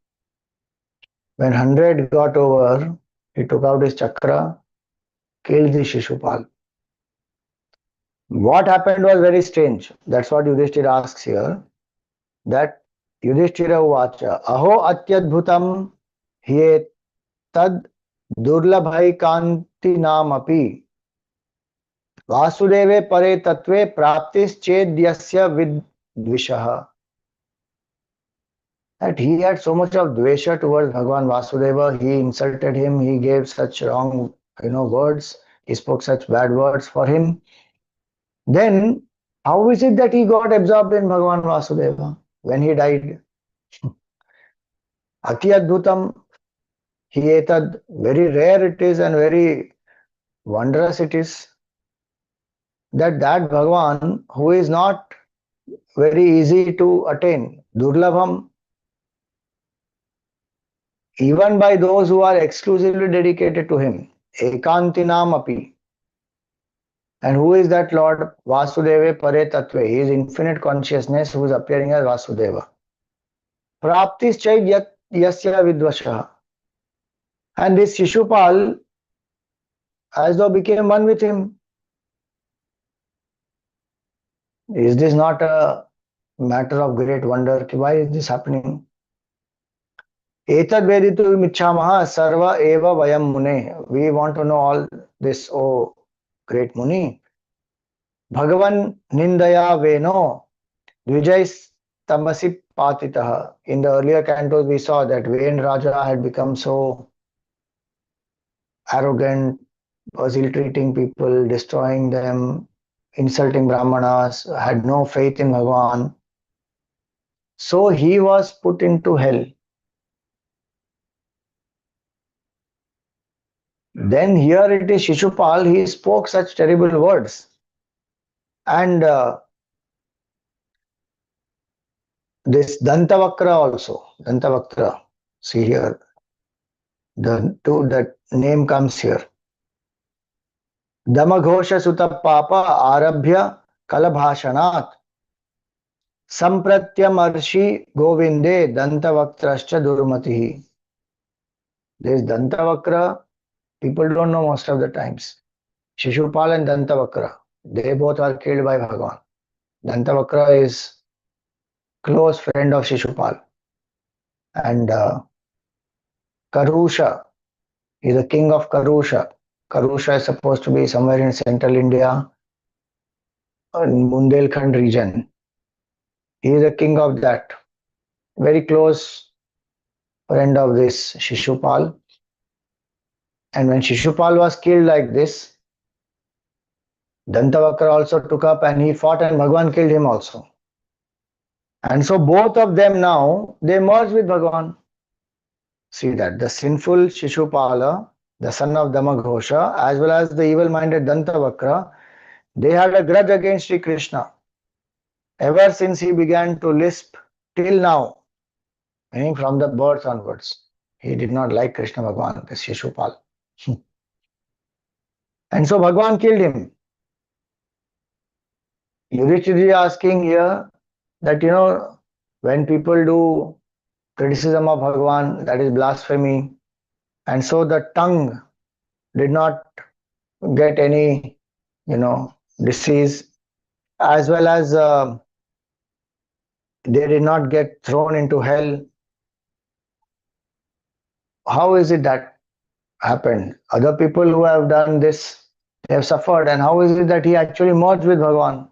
When 100 got over, he took out his chakra, killed the Shishupal. What happened was very strange. That's what Yudhishthira asks here. That Yudhishthira uvacha aho atyadbhutam hiye tad durlabhai kanti namapi vasudeve pare tatve praptis chedyasya vidvishaha. That he had so much of dvesha towards Bhagavan Vasudeva. He insulted him. He gave such wrong words. He spoke such bad words for him. Then how is it that he got absorbed in Bhagavan Vasudeva when he died? Ati adbhutam hi etad. Very rare it is and very wondrous it is that Bhagavan who is not very easy to attain, Durlabham, even by those who are exclusively dedicated to him, Ekantinam api. And who is that Lord? Vasudeva Pare Tattve. He is infinite consciousness who is appearing as Vasudeva. Praptischai yasya vidvasha. And this Shishupal as though became one with him. Is this not a matter of great wonder? Why is this happening? Etad veditu michhamaha sarva eva vayam mune. We want to know all this, oh great Muni. Bhagavan nindaya veno dvijay tamasi patitaha. In the earlier cantos we saw that Vain Raja had become so arrogant, was ill-treating people, destroying them, insulting Brahmanas, had no faith in Bhagavan. So he was put into hell. Then here it is Shishupal, he spoke such terrible words. And this Dantavakra also, Dantavakra, see here, that name comes here. Damaghosha Sutta Papa Arabhya Kalabhashanat Sampratyamarshi Govinde Dantavaktrascha Durmatihi. This Dantavakra, people don't know most of the times. Shishupal and Dantavakra, they both are killed by Bhagavan. Dantavakra is close friend of Shishupal. And Karusha is the king of Karusha. Karusha is supposed to be somewhere in central India, in Bundelkhand region. He is the king of that. Very close friend of this Shishupal. And when Shishupal was killed like this, Dantavakra also took up and he fought and Bhagavan killed him also. And so both of them now, they merged with Bhagavan. See that, the sinful Shishupala, the son of Damaghosha, as well as the evil-minded Dantavakra, they had a grudge against Sri Krishna. Ever since he began to lisp till now, meaning from the birth onwards, he did not like Krishna Bhagavan, this Shishupal. And so Bhagavan killed him. Yudhishthira asking here that, when people do criticism of Bhagavan, that is blasphemy. And so the tongue did not get any, disease, as well as they did not get thrown into hell. How is it that happened? Other people who have done this, they have suffered, and how is it that he actually merged with Bhagavan?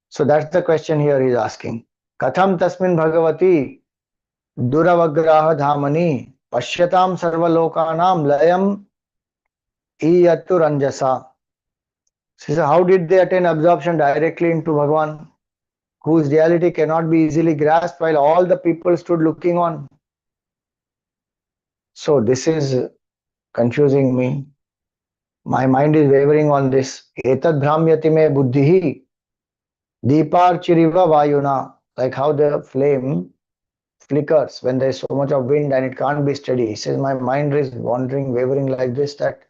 So that's the question here he's asking. Katham tasmin bhagavati duravagraha dhamani pashyatam sarvalokanam layam iyatu ranjasa. So how did they attain absorption directly into Bhagavan, whose reality cannot be easily grasped while all the people stood looking on? So this is confusing me. My mind is wavering on this. Etad bhramyati me buddhihi deepar chiriva vayuna. Like how the flame flickers when there is so much of wind and it can't be steady. He says, my mind is wandering, wavering like this, that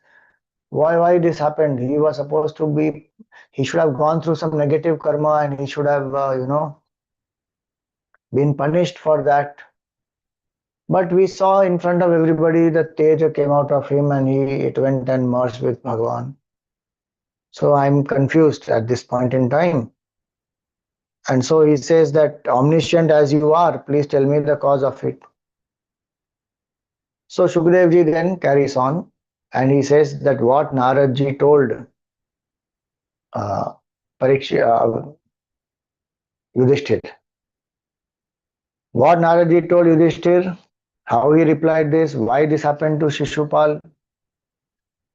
why this happened? He was supposed to be, he should have gone through some negative karma and he should have, been punished for that. But we saw in front of everybody the Teja came out of him and it went and merged with Bhagavan. So I'm confused at this point in time. And so he says that omniscient as you are, please tell me the cause of it. So Sukadevji then carries on and he says that what Naradji told Parikshit, Yudhishthira. What Naradji told Yudhishthira, how he replied this, why this happened to Shishupal,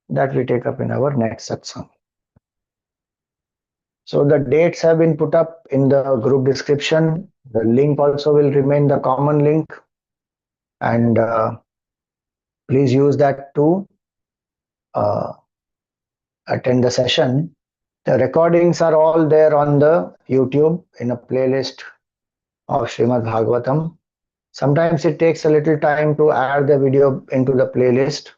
that we take up in our next satsang. So the dates have been put up in the group description. The link also will remain the common link. And please use that to attend the session. The recordings are all there on the YouTube in a playlist of Srimad Bhagavatam. Sometimes it takes a little time to add the video into the playlist.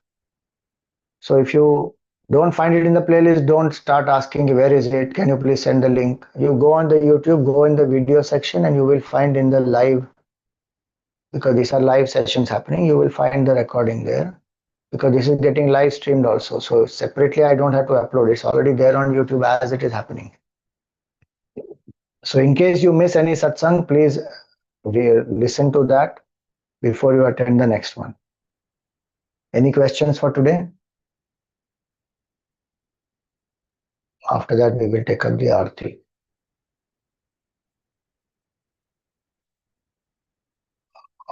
So if you don't find it in the playlist, don't start asking where is it, can you please send the link. You go on the YouTube, go in the video section, and you will find in the live, because these are live sessions happening, you will find the recording there, because this is getting live streamed also. So separately I don't have to upload, it's already there on YouTube as it is happening. So in case you miss any satsang, please listen to that before you attend the next one. Any questions for today? After that, we will take up the Aarti.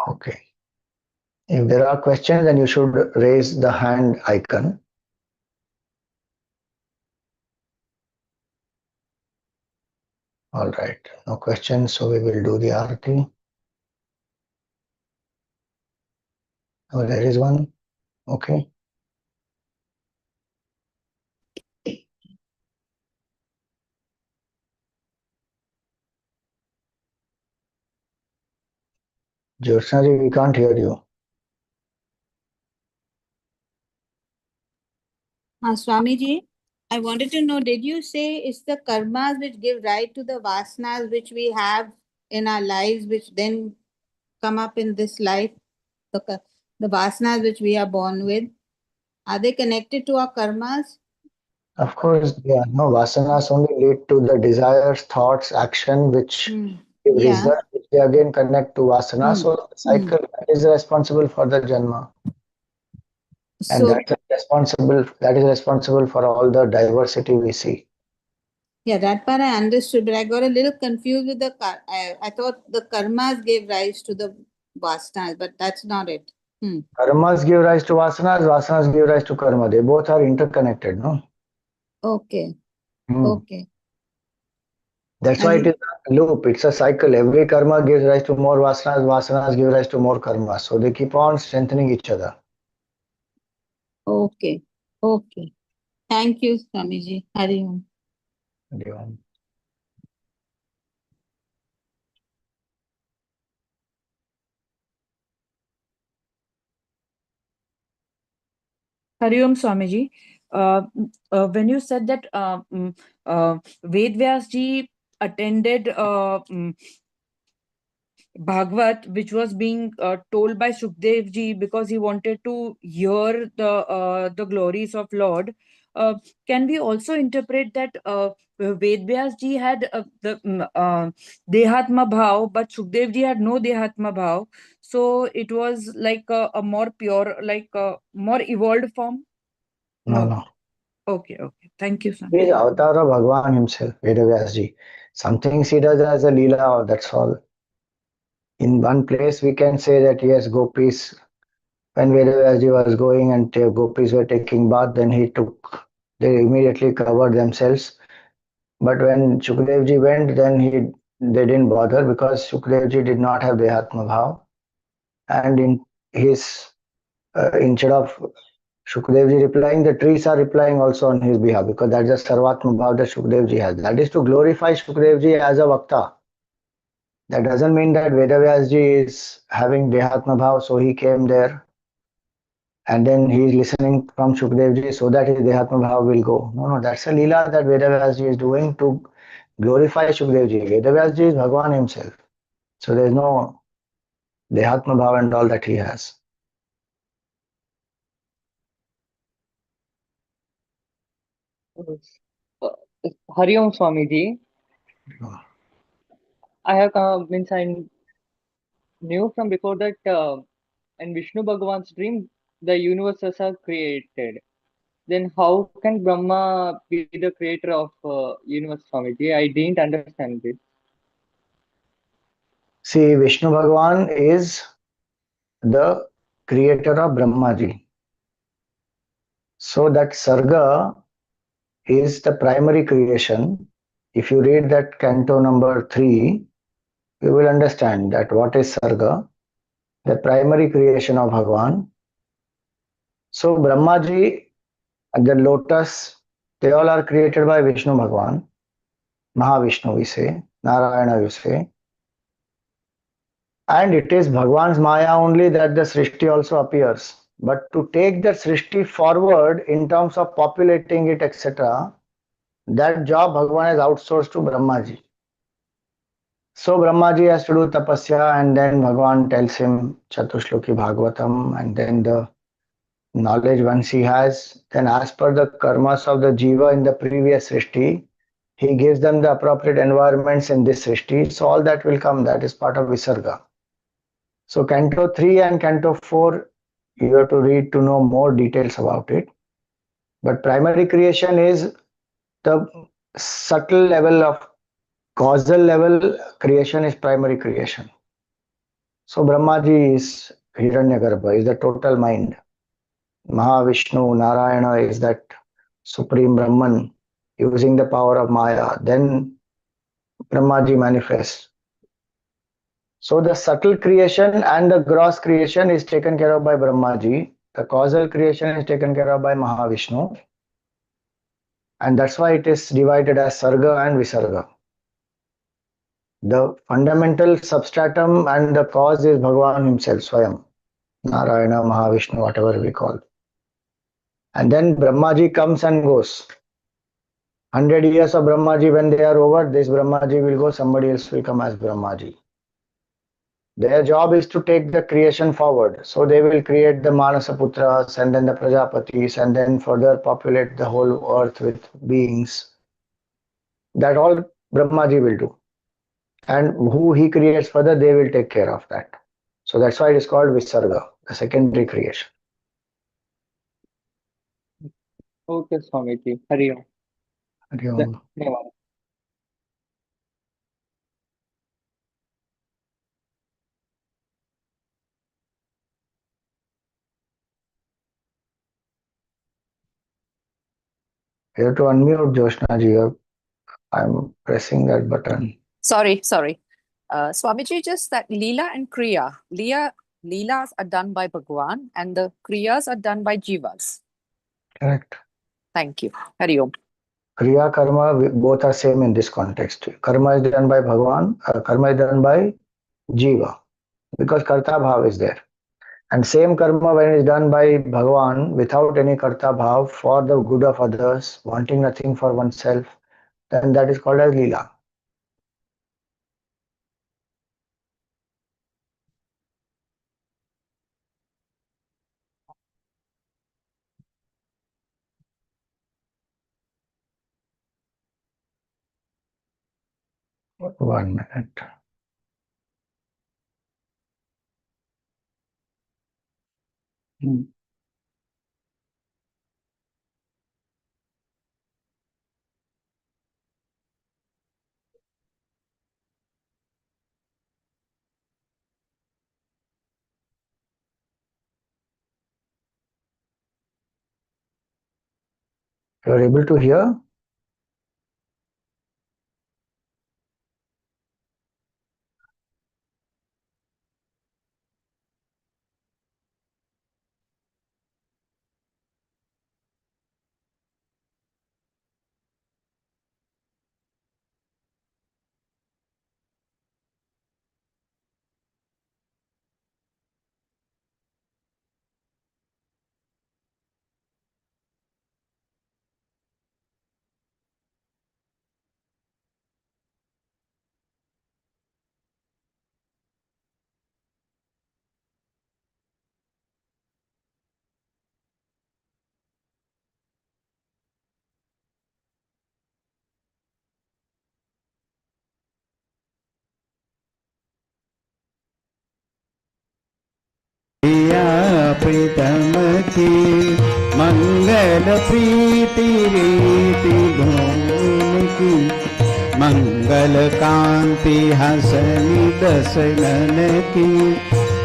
Okay. If there are questions, then you should raise the hand icon. All right. No questions, so we will do the Aarti. Oh, there is one. Okay. Jyotsna, we can't hear you. Swamiji, I wanted to know, did you say it's the karmas which give right to the vasanas which we have in our lives, which then come up in this life? The vasanas which we are born with, are they connected to our karmas? Of course, yeah. No, vasanas only lead to the desires, thoughts, action, which give Yeah. result, which we again connect to vasana. So the cycle is responsible for the janma. And So, that is responsible for all the diversity we see. yeah, that part I understood, but I got a little confused with I thought the karmas gave rise to the vasanas, but that's not it. Karmas give rise to vasanas, vasanas give rise to karma. They both are interconnected, no? Okay. Hmm. Okay. That's why it is a loop. It's a cycle. Every karma gives rise to more vasanas, vasanas give rise to more karma. So they keep on strengthening each other. Okay. Okay. Thank you, Swamiji. Hari Om. Hari Om. Hari Om Swamiji. When you said that Ved Vyas ji attended Bhagavat, which was being told by Sukadevji ji because he wanted to hear the glories of Lord. Can we also interpret that Ved Vyas ji had the Dehatma Bhav, but Sukadevji ji had no Dehatma Bhav? So it was like a more pure, like a more evolved form? No. Okay. Thank you, sir. He is avatar of Bhagavan himself, Vedavyasji. Some things he does as a leela, that's all. In one place, we can say that yes, gopis, when Vedavyasji was going and gopis were taking bath, then they immediately covered themselves. But when Shukadevji went, then they didn't bother because Shukadevji did not have Dehatma Bhav. And in his, instead of Shukadevji replying, the trees are replying also on his behalf because that's the Sarvatma Bhav that Shukadevji has. That is to glorify Shukadevji as a Vakta. That doesn't mean that Vedavyasji is having Dehatma Bhav, so he came there and then he is listening from Shukadevji so that his Dehatma Bhav will go. No, that's a Leela that Vedavyasji is doing to glorify Shukadevji. Vedavyasji is Bhagavan himself. So there is no Dehatma Bhav and all that he has. Hari Om Swamiji. I have means I knew from before that in Vishnu Bhagavan's dream the universes are created. Then how can Brahma be the creator of universe, Swamiji? I didn't understand this. See, Vishnu Bhagavan is the creator of Brahmaji. So that Sarga is the primary creation. If you read that Canto number 3, you will understand that what is Sarga, the primary creation of Bhagavan. So Brahmaji, the lotus They all are created by Vishnu Bhagavan. Mahavishnu we say, Narayana we say. And it is Bhagavan's Maya only that the Srishti also appears. But to take the Srishti forward in terms of populating it, etc., that job Bhagavan has outsourced to Brahmaji. So Brahmaji has to do tapasya, and then Bhagavan tells him Chatushloki Bhagavatam, and then the knowledge once he has, then as per the karmas of the jiva in the previous Srishti, he gives them the appropriate environments in this Srishti. So all that will come, that is part of Visarga. So Canto 3 and Canto 4, you have to read to know more details about it. But primary creation is the subtle level of causal level creation is primary creation. So Brahmaji is Hiranyagarbha, is the total mind. Mahavishnu, Narayana is that supreme Brahman using the power of Maya. Then Brahmaji manifests. So the subtle creation and the gross creation is taken care of by Brahmaji. The causal creation is taken care of by Mahavishnu. And that's why it is divided as Sarga and Visarga. The fundamental substratum and the cause is Bhagavan himself, Swayam. Narayana, Mahavishnu, whatever we call. And then Brahmaji comes and goes. 100 years of Brahmaji, when they are over, this Brahmaji will go, somebody else will come as Brahmaji. Their job is to take the creation forward. So they will create the Manasaputras and then the Prajapatis and then further populate the whole earth with beings. That all Brahmaji will do. And who he creates further, they will take care of that. So that's why it is called Visarga, the secondary creation. Okay, Swamiji. Hari Om. Hari Om. Dhanyavad. You have to unmute Joshna ji. I'm pressing that button. Sorry. Swamiji, just that Leela and Kriya. Leelas are done by Bhagavan and the Kriyas are done by Jivas. Correct. Thank you. Hari Om. Kriya, karma, both are same in this context. Karma is done by Bhagavan, karma is done by Jiva, because Karta Bhav is there. And same karma when it is done by Bhagavan without any Karta Bhav for the good of others, wanting nothing for oneself, then that is called as Leela. One minute. You are able to hear? प्रीतम की मंगल प्रीति रीति धूम की मंगल कांति हसनी दसनन की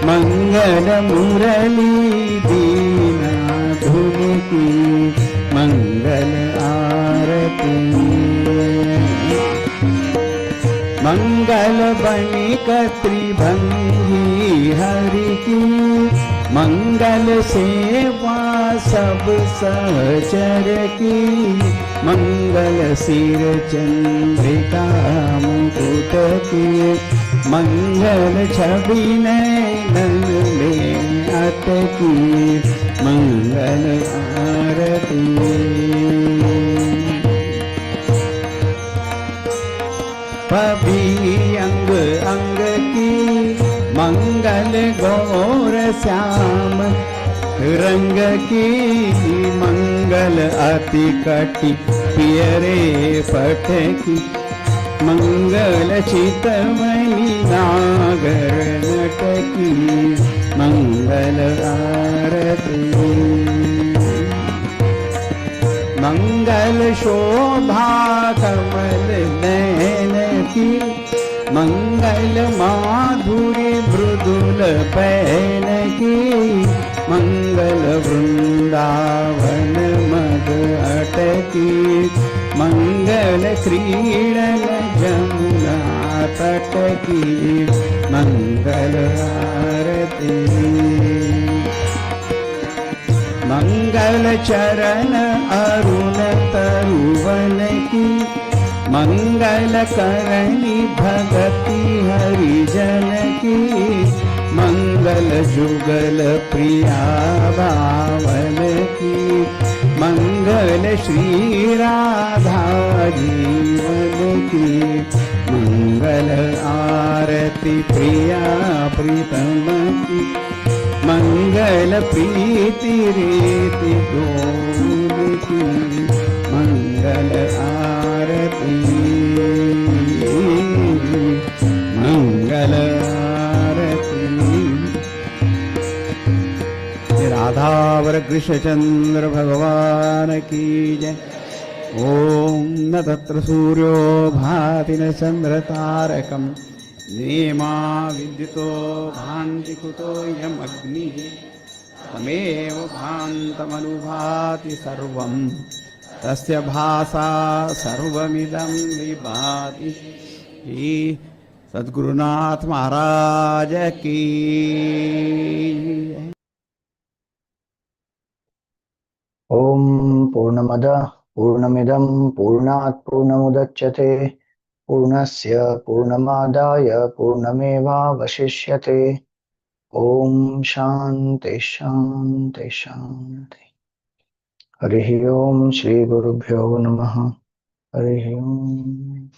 मंगल मुरली दीना धुन की मंगल आरती मंगल बणिक त्रिभंगी हरि की मंगल सेवा सब सहचर की, मंगल सिर चंद्रिका मुकुट की, मंगल छवि नयन में अटकी, मंगल आरती। पभी अंग अंग की, मंगल गौर श्याम रंग की, मंगल अति कटि पियरे पट की, मंगल चितमणि नागर नट की, मंगल आरती। मंगल शोभा कमल नयन की, मंगल माधुरी मृदुल पैन की, मंगल वृंदावन मद अटकी, मंगल क्रीडन जमुना तट की, मंगल आरती। मंगल चरण अरुण तरुवन की, मंगल करणी भगति हरिजन की, मंगल जुगल प्रिया भावन की, मंगल श्री राधा जीवन की, मंगल आरती प्रिया प्रीतम की, मंगल प्रीति रीति डोल की, मंगल आरती मंगल आरती। राधावर कृष्णचंद्र भगवान की जय। ओम न तत्र सूर्यो भाति न चंद्र तारकम्, नेमा विद्युतो भान्ति कुतोऽयम् अग्निः, तमेव भान्तमनुभाति सर्वं, तस्य भासा सर्वमिदं विभाति। सद्गुरुनाथ महाराज की। ओम पूर्णमद पूर्णमिदं पूर्णात् पूर्णमुदच्यते, पूर्णस्य पूर्णमादाय पूर्णमेवावशिष्यते। ओम शांति शांति शांति। हरि ओम श्री गुरुभ्यो नमः। हरि ओम।